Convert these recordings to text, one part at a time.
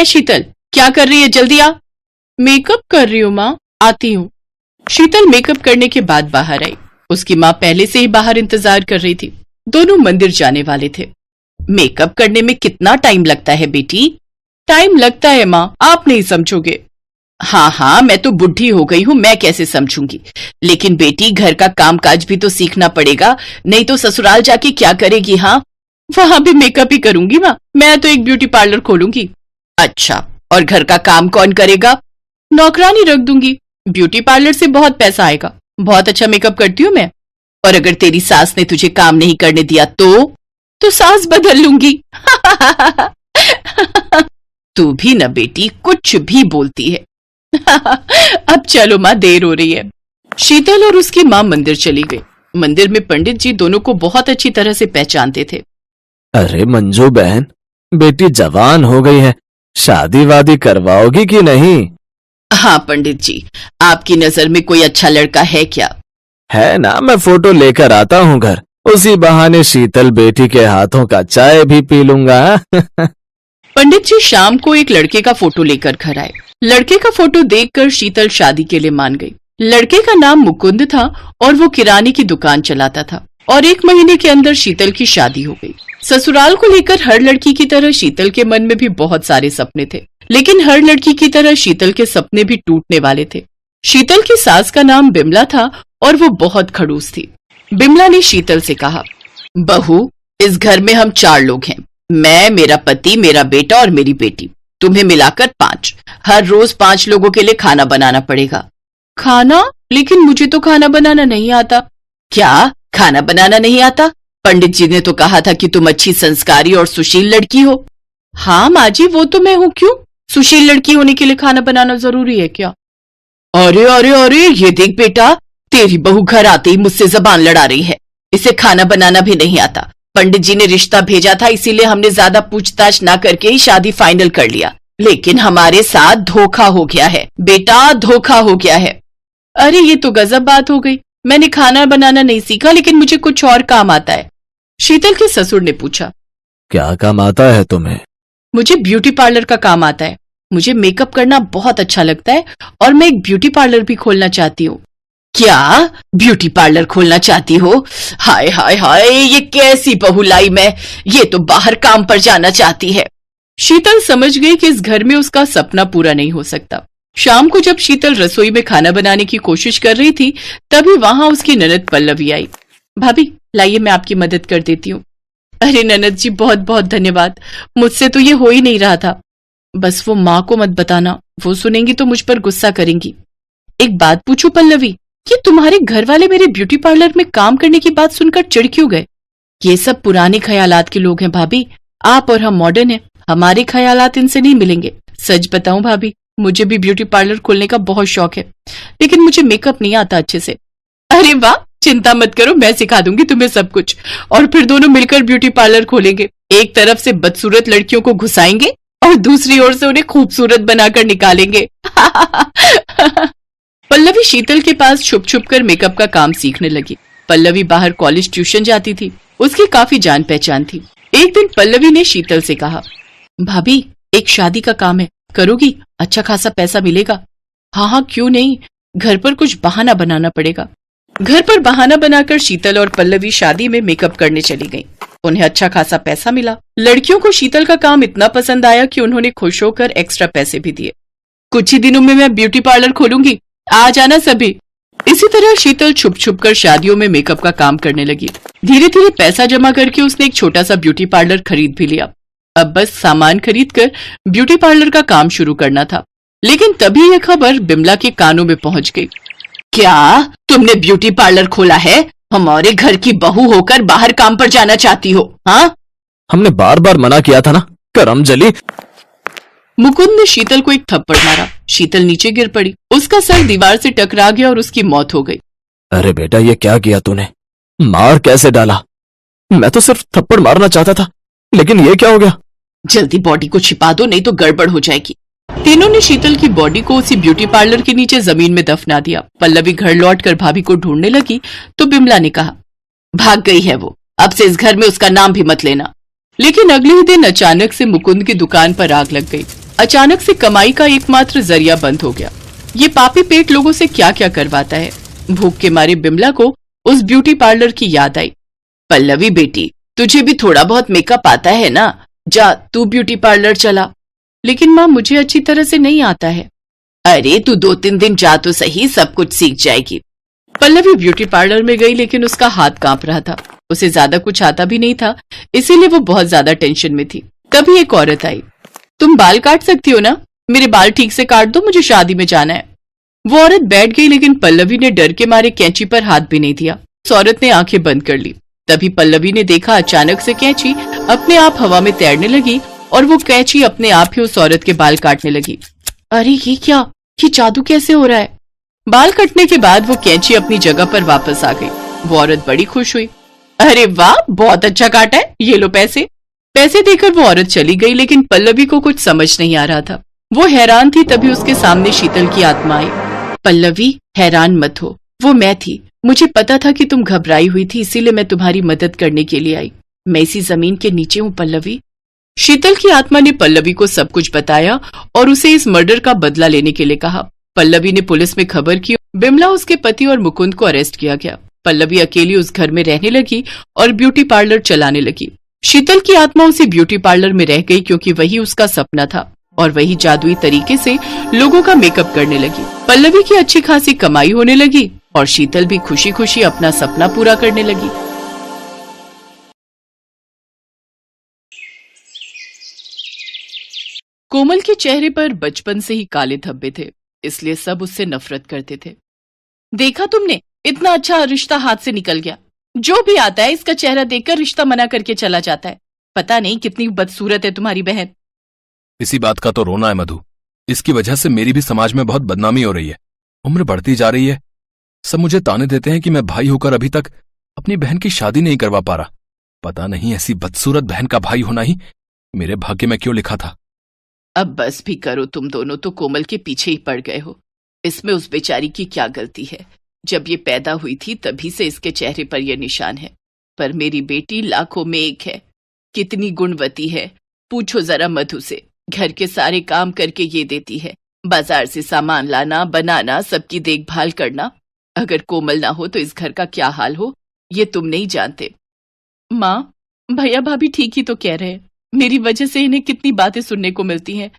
है शीतल, क्या कर रही है? जल्दी आ। मेकअप कर रही हूँ माँ, आती हूँ। शीतल मेकअप करने के बाद बाहर आई। उसकी माँ पहले से ही बाहर इंतजार कर रही थी। दोनों मंदिर जाने वाले थे। मेकअप करने में कितना टाइम लगता है बेटी? टाइम लगता है माँ, आप नहीं समझोगे। हाँ हाँ, मैं तो बुढ़ी हो गई हूँ, मैं कैसे समझूंगी। लेकिन बेटी, घर का कामकाज भी तो सीखना पड़ेगा, नहीं तो ससुराल जाके क्या करेगी? हाँ, वहां भी मेकअप ही करूंगी माँ, मैं तो एक ब्यूटी पार्लर खोलूंगी। अच्छा, और घर का काम कौन करेगा? नौकरानी रख दूंगी। ब्यूटी पार्लर से बहुत पैसा आएगा, बहुत अच्छा मेकअप करती हूँ मैं। और अगर तेरी सास ने तुझे काम नहीं करने दिया तो सास बदल लूंगी। तू भी न बेटी, कुछ भी बोलती है। अब चलो माँ, देर हो रही है। शीतल और उसकी माँ मंदिर चली गई। मंदिर में पंडित जी दोनों को बहुत अच्छी तरह से पहचानते थे। अरे मंजू बहन, बेटी जवान हो गई है, शादी वादी करवाओगी कि नहीं? हाँ पंडित जी, आपकी नजर में कोई अच्छा लड़का है क्या? है ना, मैं फोटो लेकर आता हूँ घर, उसी बहाने शीतल बेटी के हाथों का चाय भी पी लूंगा। पंडित जी शाम को एक लड़के का फोटो लेकर घर आए। लड़के का फोटो देखकर शीतल शादी के लिए मान गई। लड़के का नाम मुकुंद था और वो किराने की दुकान चलाता था। और 1 महीने के अंदर शीतल की शादी हो गई। ससुराल को लेकर हर लड़की की तरह शीतल के मन में भी बहुत सारे सपने थे, लेकिन हर लड़की की तरह शीतल के सपने भी टूटने वाले थे। शीतल की सास का नाम बिमला था और वो बहुत खड़ूस थी। बिमला ने शीतल से कहा, बहू, इस घर में हम 4 लोग हैं, मैं, मेरा पति, मेरा बेटा और मेरी बेटी, तुम्हें मिलाकर 5। हर रोज 5 लोगों के लिए खाना बनाना पड़ेगा। खाना? लेकिन मुझे तो खाना बनाना नहीं आता। क्या खाना बनाना नहीं आता? पंडित जी ने तो कहा था कि तुम अच्छी संस्कारी और सुशील लड़की हो। हाँ माँ जी, वो तो मैं हूँ, क्यों? सुशील लड़की होने के लिए खाना बनाना जरूरी है क्या? अरे अरे अरे, ये देख बेटा, तेरी बहू घर आते ही मुझसे जबान लड़ा रही है। इसे खाना बनाना भी नहीं आता। पंडित जी ने रिश्ता भेजा था, इसीलिए हमने ज्यादा पूछताछ ना करके ही शादी फाइनल कर लिया, लेकिन हमारे साथ धोखा हो गया है बेटा, धोखा हो गया है। अरे ये तो गजब बात हो गई। मैंने खाना बनाना नहीं सीखा, लेकिन मुझे कुछ और काम आता है। शीतल के ससुर ने पूछा, क्या काम आता है तुम्हें? मुझे ब्यूटी पार्लर का काम आता है। मुझे मेकअप करना बहुत अच्छा लगता है और मैं एक ब्यूटी पार्लर भी खोलना चाहती हूँ। क्या ब्यूटी पार्लर खोलना चाहती हो? हाय हाय हाय, ये कैसी बहू लाई मैं, ये तो बाहर काम पर जाना चाहती है। शीतल समझ गई कि इस घर में उसका सपना पूरा नहीं हो सकता। शाम को जब शीतल रसोई में खाना बनाने की कोशिश कर रही थी, तभी वहां उसकी ननद पल्लवी आई। भाभी लाइए, मैं आपकी मदद कर देती हूँ। अरे ननद जी, बहुत बहुत धन्यवाद, मुझसे तो ये हो ही नहीं रहा था। बस वो माँ को मत बताना, वो सुनेंगी तो मुझ पर गुस्सा करेंगी। एक बात पूछूं पल्लवी, ये तुम्हारे घर वाले मेरे ब्यूटी पार्लर में काम करने की बात सुनकर चिढ़ क्यों गए? ये सब पुराने ख्यालात के लोग हैं भाभी, आप और हम मॉडर्न हैं, हमारे ख्यालात इनसे नहीं मिलेंगे। सच बताऊं भाभी, मुझे भी ब्यूटी पार्लर खोलने का बहुत शौक है, लेकिन मुझे मेकअप नहीं आता अच्छे से। अरे वाह, चिंता मत करो, मैं सिखा दूंगी तुम्हें सब कुछ, और फिर दोनों मिलकर ब्यूटी पार्लर खोलेंगे। एक तरफ से बदसूरत लड़कियों को घुसाएंगे और दूसरी ओर से उन्हें खूबसूरत बनाकर निकालेंगे। पल्लवी शीतल के पास छुप छुप कर मेकअप का काम सीखने लगी। पल्लवी बाहर कॉलेज ट्यूशन जाती थी, उसकी काफी जान पहचान थी। एक दिन पल्लवी ने शीतल से कहा, भाभी एक शादी का काम है, करोगी? अच्छा खासा पैसा मिलेगा। हाँ हाँ, क्यों नहीं, घर पर कुछ बहाना बनाना पड़ेगा। घर पर बहाना बनाकर शीतल और पल्लवी शादी में मेकअप करने चली गईं। उन्हें अच्छा खासा पैसा मिला। लड़कियों को शीतल का काम इतना पसंद आया कि उन्होंने खुश होकर एक्स्ट्रा पैसे भी दिए। कुछ ही दिनों में मैं ब्यूटी पार्लर खोलूंगी, आ जाना सभी। इसी तरह शीतल छुप छुप कर शादियों में मेकअप का काम करने लगी। धीरे धीरे पैसा जमा करके उसने एक छोटा सा ब्यूटी पार्लर खरीद भी लिया। अब बस सामान खरीद कर ब्यूटी पार्लर का काम शुरू करना था। लेकिन तभी यह खबर बिमला के कानों में पहुंच गई। क्या तुमने ब्यूटी पार्लर खोला है? हमारे घर की बहू होकर बाहर काम पर जाना चाहती हो? हाँ, हमने बार बार मना किया था ना, करम जली। मुकुंद ने शीतल को एक थप्पड़ मारा। शीतल नीचे गिर पड़ी, उसका सर दीवार से टकरा गया और उसकी मौत हो गई। अरे बेटा, ये क्या किया तूने? मार कैसे डाला? मैं तो सिर्फ थप्पड़ मारना चाहता था, लेकिन ये क्या हो गया? जल्दी बॉडी को छिपा दो, नहीं तो गड़बड़ हो जाएगी। तीनों ने शीतल की बॉडी को उसी ब्यूटी पार्लर के नीचे जमीन में दफना दिया। पल्लवी घर लौटकर भाभी को ढूंढने लगी तो बिमला ने कहा, भाग गई है वो, अब से इस घर में उसका नाम भी मत लेना। लेकिन अगले ही दिन अचानक से मुकुंद की दुकान पर आग लग गई। अचानक से कमाई का एकमात्र जरिया बंद हो गया। ये पापी पेट लोगों से क्या क्या करवाता है। भूख के मारे बिमला को उस ब्यूटी पार्लर की याद आई। पल्लवी बेटी, तुझे भी थोड़ा बहुत मेकअप आता है ना, जा तू ब्यूटी पार्लर चला। लेकिन माँ, मुझे अच्छी तरह से नहीं आता है। अरे तू 2-3 दिन जा तो सही, सब कुछ सीख जाएगी। पल्लवी ब्यूटी पार्लर में गई, लेकिन उसका हाथ कांप रहा था। उसे ज्यादा कुछ आता भी नहीं था, इसीलिए वो बहुत ज्यादा टेंशन में थी। तभी एक औरत आई। तुम बाल काट सकती हो ना? मेरे बाल ठीक से काट दो, मुझे शादी में जाना है। वो औरत बैठ गई, लेकिन पल्लवी ने डर के मारे कैंची पर हाथ भी नहीं दिया। उस औरत ने आंखें बंद कर ली। तभी पल्लवी ने देखा अचानक से कैंची अपने आप हवा में तैरने लगी और वो कैंची अपने आप ही उस औरत के बाल काटने लगी। अरे ये क्या, ये जादू कैसे हो रहा है? बाल कटने के बाद वो कैंची अपनी जगह पर वापस आ गई। वो औरत बड़ी खुश हुई। अरे वाह, बहुत अच्छा काटा है, ये लो पैसे। पैसे देकर वो औरत चली गई, लेकिन पल्लवी को कुछ समझ नहीं आ रहा था। वो हैरान थी। तभी उसके सामने शीतल की आत्मा आई। पल्लवी, हैरान मत हो, वो मैं थी। मुझे पता था कि तुम घबराई हुई थी, इसीलिए मैं तुम्हारी मदद करने के लिए आई। मैं इसी जमीन के नीचे हूँ पल्लवी। शीतल की आत्मा ने पल्लवी को सब कुछ बताया और उसे इस मर्डर का बदला लेने के लिए कहा। पल्लवी ने पुलिस में खबर की। बिमला, उसके पति और मुकुंद को अरेस्ट किया गया। पल्लवी अकेली उस घर में रहने लगी और ब्यूटी पार्लर चलाने लगी। शीतल की आत्मा उसी ब्यूटी पार्लर में रह गई, क्योंकि वही उसका सपना था और वही जादुई तरीके से लोगों का मेकअप करने लगी। पल्लवी की अच्छी खासी कमाई होने लगी और शीतल भी खुशी खुशी अपना सपना पूरा करने लगी। कोमल के चेहरे पर बचपन से ही काले धब्बे थे, इसलिए सब उससे नफरत करते थे। देखा तुमने, इतना अच्छा रिश्ता हाथ से निकल गया। जो भी आता है इसका चेहरा देखकर रिश्ता मना करके चला जाता है। पता नहीं कितनी बदसूरत है तुम्हारी बहन। इसी बात का तो रोना है मधु। इसकी वजह से मेरी भी समाज में बहुत बदनामी हो रही है। उम्र बढ़ती जा रही है। सब मुझे ताने देते हैं कि मैं भाई होकर अभी तक अपनी बहन की शादी नहीं करवा पा रहा। पता नहीं ऐसी बदसूरत बहन का भाई होना ही मेरे भाग्य में क्यों लिखा था। अब बस भी करो, तुम दोनों तो कोमल के पीछे ही पड़ गए हो। इसमें उस बेचारी की क्या गलती है? जब ये पैदा हुई थी तभी से इसके चेहरे पर यह निशान है। पर मेरी बेटी लाखों में एक है। कितनी गुणवती है, पूछो जरा मधु से। घर के सारे काम करके ये देती है, बाजार से सामान लाना, बनाना, सबकी देखभाल करना। अगर कोमल ना हो तो इस घर का क्या हाल हो, ये तुम नहीं जानते। माँ, भैया भाभी ठीक ही तो कह रहे हैं। मेरी वजह से इन्हें कितनी बातें सुनने को मिलती हैं।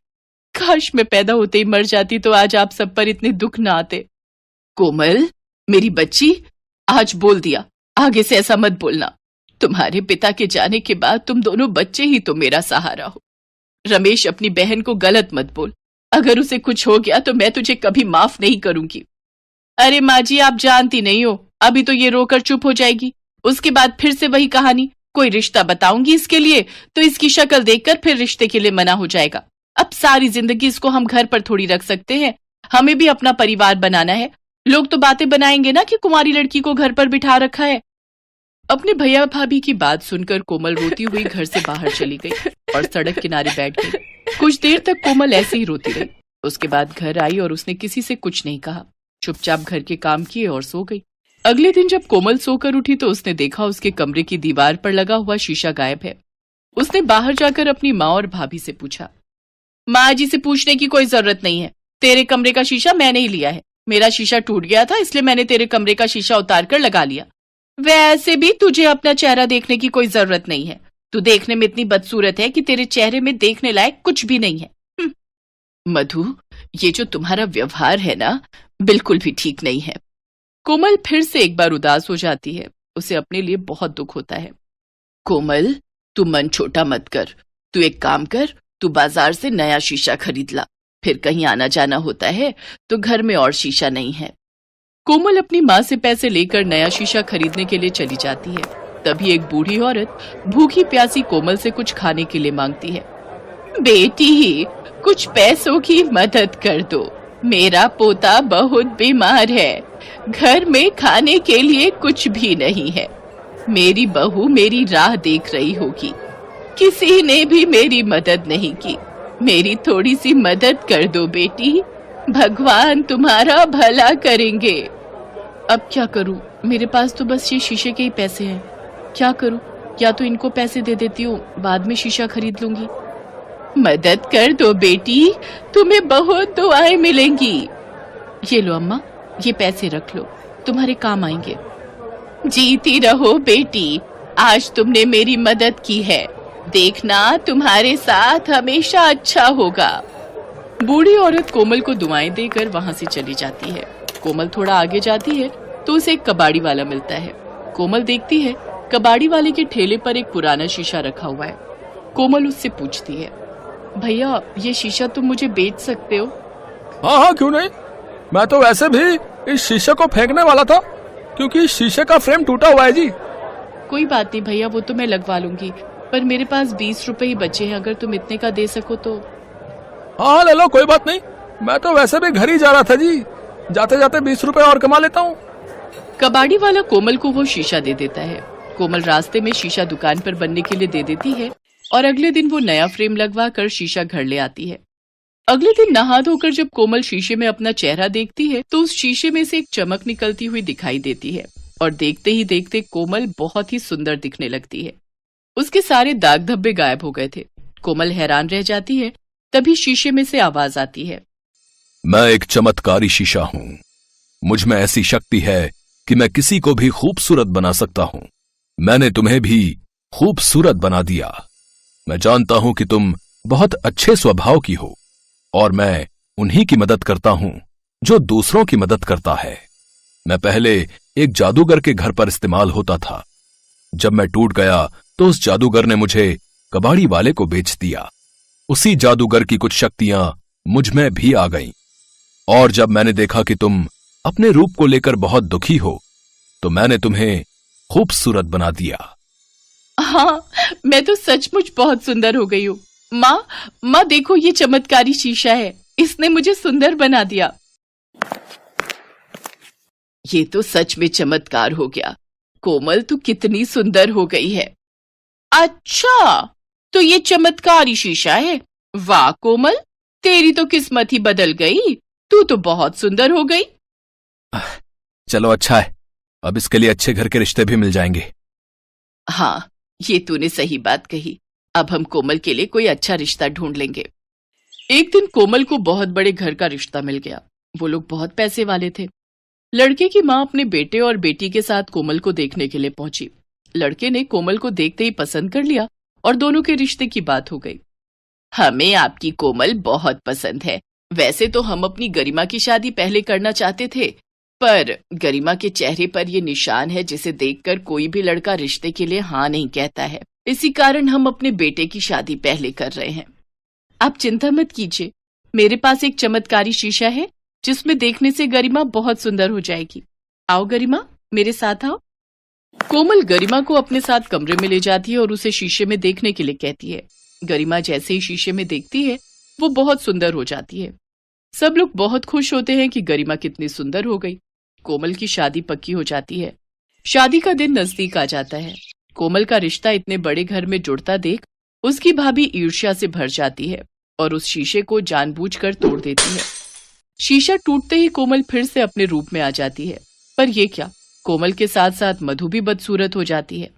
काश मैं पैदा होते ही मर जाती तो आज आप सब पर इतने दुख ना आते। कोमल, मेरी बच्ची, आज बोल दिया, आगे से ऐसा मत बोलना। तुम्हारे पिता के जाने के बाद तुम दोनों बच्चे ही तो मेरा सहारा हो। रमेश, अपनी बहन को गलत मत बोल। अगर उसे कुछ हो गया तो मैं तुझे कभी माफ नहीं करूंगी। अरे माँ जी, आप जानती नहीं हो, अभी तो ये रोकर चुप हो जाएगी, उसके बाद फिर से वही कहानी। कोई रिश्ता बताऊंगी इसके लिए तो इसकी शक्ल देखकर फिर रिश्ते के लिए मना हो जाएगा। अब सारी जिंदगी इसको हम घर पर थोड़ी रख सकते हैं, हमें भी अपना परिवार बनाना है। लोग तो बातें बनाएंगे ना कि कुमारी लड़की को घर पर बिठा रखा है। अपने भैया भाभी की बात सुनकर कोमल रोती हुई घर से बाहर चली गई और सड़क किनारे बैठ गई। कुछ देर तक कोमल ऐसे ही रोती रही। उसके बाद घर आई और उसने किसी से कुछ नहीं कहा, चुपचाप घर के काम किए और सो गई। अगले दिन जब कोमल सोकर उठी तो उसने देखा उसके कमरे की दीवार पर लगा हुआ शीशा गायब है। उसने बाहर जाकर अपनी माँ और भाभी से पूछा। माँ जी से पूछने की कोई जरूरत नहीं है, तेरे कमरे का शीशा मैंने ही लिया है। मेरा शीशा टूट गया था, इसलिए मैंने तेरे कमरे का शीशा उतार कर लगा लिया। वैसे भी तुझे अपना चेहरा देखने की कोई जरूरत नहीं है। तू देखने में इतनी बदसूरत है कि तेरे चेहरे में देखने लायक कुछ भी नहीं है। मधु, ये जो तुम्हारा व्यवहार है ना, बिल्कुल भी ठीक नहीं है। कोमल फिर से एक बार उदास हो जाती है। उसे अपने लिए बहुत दुख होता है। कोमल, तू मन छोटा मत कर। तू एक काम कर, तू बाजार से नया शीशा खरीद ला। फिर कहीं आना जाना होता है तो घर में और शीशा नहीं है। कोमल अपनी माँ से पैसे लेकर नया शीशा खरीदने के लिए चली जाती है। तभी एक बूढ़ी औरत भूखी प्यासी कोमल से कुछ खाने के लिए मांगती है। बेटी, कुछ पैसों की मदद कर दो, मेरा पोता बहुत बीमार है। घर में खाने के लिए कुछ भी नहीं है। मेरी बहू मेरी राह देख रही होगी, किसी ने भी मेरी मदद नहीं की। मेरी थोड़ी सी मदद कर दो बेटी, भगवान तुम्हारा भला करेंगे। अब क्या करूं, मेरे पास तो बस ये शीशे के ही पैसे हैं। क्या करूं, या तो इनको पैसे दे देती हूँ, बाद में शीशा खरीद लूंगी। मदद कर दो बेटी, तुम्हें बहुत दुआएं मिलेंगी। ये लो अम्मा, ये पैसे रख लो, तुम्हारे काम आएंगे। जीती रहो बेटी, आज तुमने मेरी मदद की है, देखना तुम्हारे साथ हमेशा अच्छा होगा। बूढ़ी औरत कोमल को दुआएं देकर वहां से चली जाती है। कोमल थोड़ा आगे जाती है तो उसे एक कबाड़ी वाला मिलता है। कोमल देखती है कबाड़ी वाले के ठेले पर एक पुराना शीशा रखा हुआ है। कोमल उससे पूछती है, भैया ये शीशा तुम मुझे बेच सकते हो? हाँ हाँ, क्यों नहीं। मैं तो वैसे भी इस शीशे को फेंकने वाला था, क्योंकि इस शीशे का फ्रेम टूटा हुआ है जी। कोई बात नहीं भैया, वो तो मैं लगवा लूंगी, पर मेरे पास 20 रुपए ही बचे हैं, अगर तुम इतने का दे सको तो। हाँ ले लो, कोई बात नहीं। मैं तो वैसे भी घर ही जा रहा था जी, जाते जाते 20 रुपए और कमा लेता हूँ। कबाड़ी वाला कोमल को वो शीशा दे देता है। कोमल रास्ते में शीशा दुकान पर बनने के लिए दे देती है और अगले दिन वो नया फ्रेम लगवा कर शीशा घर ले आती है। अगले दिन नहा धोकर जब कोमल शीशे में अपना चेहरा देखती है तो उस शीशे में से एक चमक निकलती हुई दिखाई देती है और देखते ही देखते कोमल बहुत ही सुंदर दिखने लगती है। उसके सारे दाग धब्बे गायब हो गए थे। कोमल हैरान रह जाती है। तभी शीशे में से आवाज आती है, मैं एक चमत्कारी शीशा हूँ। मुझ में ऐसी शक्ति है कि मैं किसी को भी खूबसूरत बना सकता हूँ। मैंने तुम्हें भी खूबसूरत बना दिया। मैं जानता हूँ कि तुम बहुत अच्छे स्वभाव की हो और मैं उन्हीं की मदद करता हूँ जो दूसरों की मदद करता है। मैं पहले एक जादूगर के घर पर इस्तेमाल होता था। जब मैं टूट गया तो उस जादूगर ने मुझे कबाड़ी वाले को बेच दिया। उसी जादूगर की कुछ शक्तियां मुझ में भी आ गईं। और जब मैंने देखा कि तुम अपने रूप को लेकर बहुत दुखी हो तो मैंने तुम्हें खूबसूरत बना दिया। हाँ, मैं तो सचमुच बहुत सुंदर हो गई हूँ। माँ देखो, ये चमत्कारी शीशा है, इसने मुझे सुंदर बना दिया। ये तो सच में चमत्कार हो गया। कोमल तू कितनी सुंदर हो गई है। अच्छा, तो ये चमत्कारी शीशा है। वाह कोमल, तेरी तो किस्मत ही बदल गई, तू तो बहुत सुंदर हो गई। चलो अच्छा है, अब इसके लिए अच्छे घर के रिश्ते भी मिल जाएंगे। हाँ, ये तूने सही बात कही। अब हम कोमल के लिए कोई अच्छा रिश्ता ढूंढ लेंगे। एक दिन कोमल को बहुत बड़े घर का रिश्ता मिल गया। वो लोग बहुत पैसे वाले थे। लड़के की माँ अपने बेटे और बेटी के साथ कोमल को देखने के लिए पहुंची। लड़के ने कोमल को देखते ही पसंद कर लिया और दोनों के रिश्ते की बात हो गई। हमें आपकी कोमल बहुत पसंद है। वैसे तो हम अपनी गरिमा की शादी पहले करना चाहते थे, पर गरिमा के चेहरे पर ये निशान है जिसे देखकर कोई भी लड़का रिश्ते के लिए हाँ नहीं कहता है। इसी कारण हम अपने बेटे की शादी पहले कर रहे हैं। आप चिंता मत कीजिए, मेरे पास एक चमत्कारी शीशा है जिसमें देखने से गरिमा बहुत सुंदर हो जाएगी। आओ गरिमा, मेरे साथ आओ। कोमल गरिमा को अपने साथ कमरे में ले जाती है और उसे शीशे में देखने के लिए कहती है। गरिमा जैसे ही शीशे में देखती है वो बहुत सुंदर हो जाती है। सब लोग बहुत खुश होते हैं कि गरिमा कितनी सुंदर हो गई। कोमल की शादी पक्की हो जाती है। शादी का दिन नजदीक आ जाता है। कोमल का रिश्ता इतने बड़े घर में जुड़ता देख उसकी भाभी ईर्ष्या से भर जाती है और उस शीशे को जानबूझकर तोड़ देती है। शीशा टूटते ही कोमल फिर से अपने रूप में आ जाती है। पर यह क्या, कोमल के साथ साथ मधु भी बदसूरत हो जाती है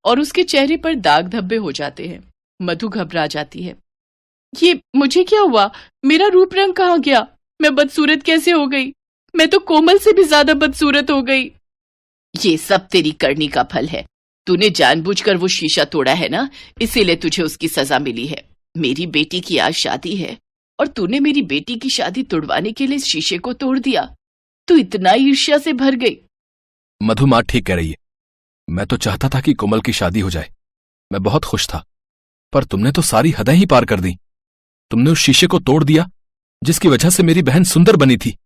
और उसके चेहरे पर दाग धब्बे हो जाते हैं। मधु घबरा जाती है। ये मुझे क्या हुआ? मेरा रूप रंग कहाँ गया? मैं बदसूरत कैसे हो गई? मैं तो कोमल से भी ज्यादा बदसूरत हो गई। ये सब तेरी करनी का फल है। तूने जानबूझकर वो शीशा तोड़ा है ना, इसीलिए तुझे उसकी सजा मिली है। मेरी बेटी की आज शादी है और तूने मेरी बेटी की शादी तोड़वाने के लिए इस शीशे को तोड़ दिया। तू इतना ईर्ष्या से भर गई। मधु माँ ठीक कह रही है। मैं तो चाहता था कि कोमल की शादी हो जाए। मैं बहुत खुश था, पर तुमने तो सारी हदें ही पार कर दी। तुमने उस शीशे को तोड़ दिया जिसकी वजह से मेरी बहन सुंदर बनी थी।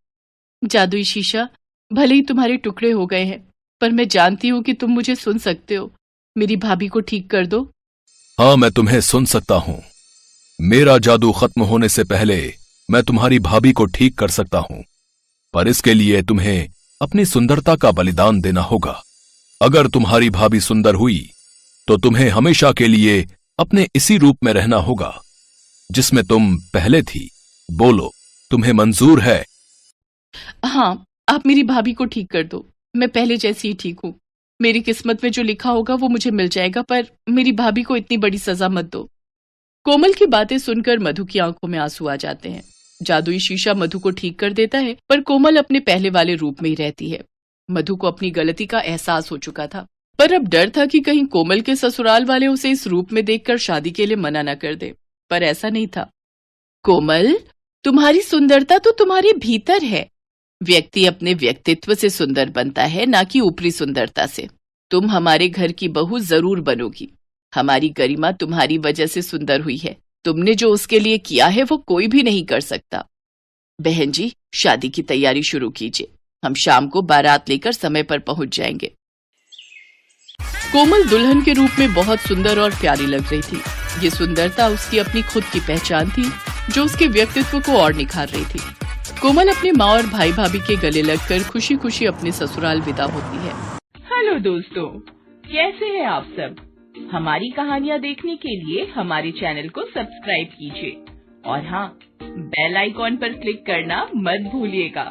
जादुई शीशा, भले ही तुम्हारे टुकड़े हो गए हैं, पर मैं जानती हूँ कि तुम मुझे सुन सकते हो। मेरी भाभी को ठीक कर दो। हाँ, मैं तुम्हें सुन सकता हूँ। मेरा जादू खत्म होने से पहले मैं तुम्हारी भाभी को ठीक कर सकता हूँ, पर इसके लिए तुम्हें अपनी सुंदरता का बलिदान देना होगा। अगर तुम्हारी भाभी सुंदर हुई तो तुम्हें हमेशा के लिए अपने इसी रूप में रहना होगा जिसमें तुम पहले थी। बोलो, तुम्हें मंजूर है? हाँ, आप मेरी भाभी को ठीक कर दो। मैं पहले जैसी ही ठीक हूँ। मेरी किस्मत में जो लिखा होगा वो मुझे मिल जाएगा, पर मेरी भाभी को इतनी बड़ी सजा मत दो। कोमल की बातें सुनकर मधु की आंखों में आंसू आ जाते हैं। जादुई शीशा मधु को ठीक कर देता है, पर कोमल अपने पहले वाले रूप में ही रहती है। मधु को अपनी गलती का एहसास हो चुका था, पर अब डर था कि कहीं कोमल के ससुराल वाले उसे इस रूप में देखकर शादी के लिए मना न कर दे, पर ऐसा नहीं था। कोमल, तुम्हारी सुंदरता तो तुम्हारे भीतर है। व्यक्ति अपने व्यक्तित्व से सुंदर बनता है, ना कि ऊपरी सुंदरता से। तुम हमारे घर की बहू जरूर बनोगी। हमारी गरिमा तुम्हारी वजह से सुंदर हुई है। तुमने जो उसके लिए किया है वो कोई भी नहीं कर सकता। बहन जी, शादी की तैयारी शुरू कीजिए। हम शाम को बारात लेकर समय पर पहुंच जाएंगे। कोमल दुल्हन के रूप में बहुत सुंदर और प्यारी लग रही थी। ये सुंदरता उसकी अपनी खुद की पहचान थी, जो उसके व्यक्तित्व को और निखार रही थी। कोमल अपने माँ और भाई भाभी के गले लगकर खुशी खुशी अपने ससुराल विदा होती है। हेलो दोस्तों, कैसे हैं आप सब? हमारी कहानियाँ देखने के लिए हमारे चैनल को सब्सक्राइब कीजिए और हाँ, बेल आइकॉन पर क्लिक करना मत भूलिएगा।